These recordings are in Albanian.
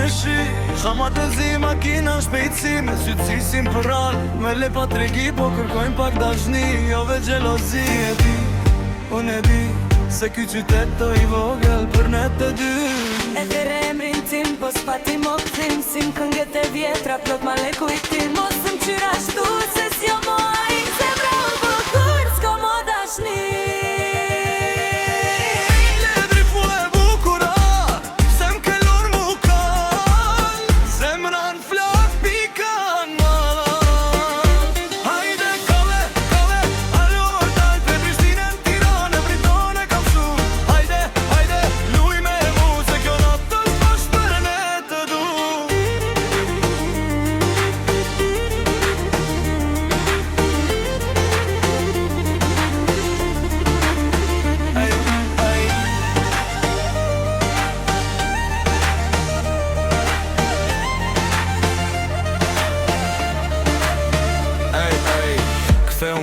shi Shama të zi makina shpejtësi Me sytë cisin për rallë Me lepa tregi po kërkojnë pak dashni Jo ve gjelozi e di Unë e di Se ky qytet të i vogël për ne të dy E thire emrin tim po s'pati mo këthim Si m'këngët e vjetra plot ma le kujtim Mos m'qyra shtu se s'jo mo ai Zemra unë bukur s'ko mo dashni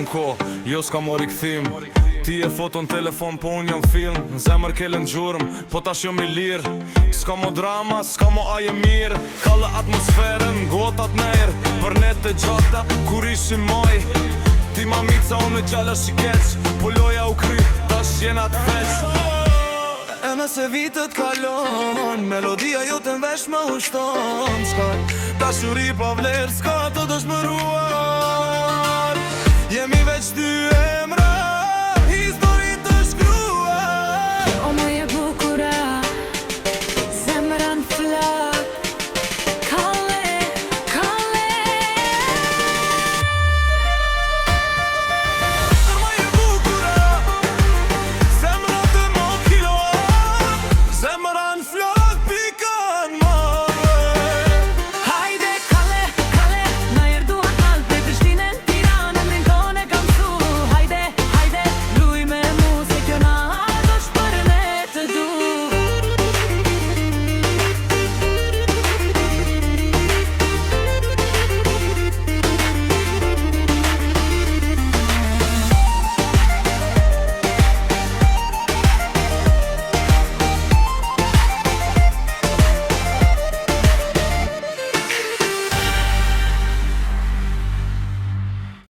Ko, jo s'ka mori këthim Ti e foto në telefon, po unë jam film Në zemër kele në gjurëm, po tash jo mi lirë S'ka mo drama, s'ka mo aje mirë Kallë atmosferën, gotat nejrë Për ne të gjata, kur ishim moj Ti mamica, unë e gjalla shikeq Po loja u kry, tash jena të feq E nëse vitët kalon Melodia jo të nvesh më ushton Dashuri pa vlerë s'ka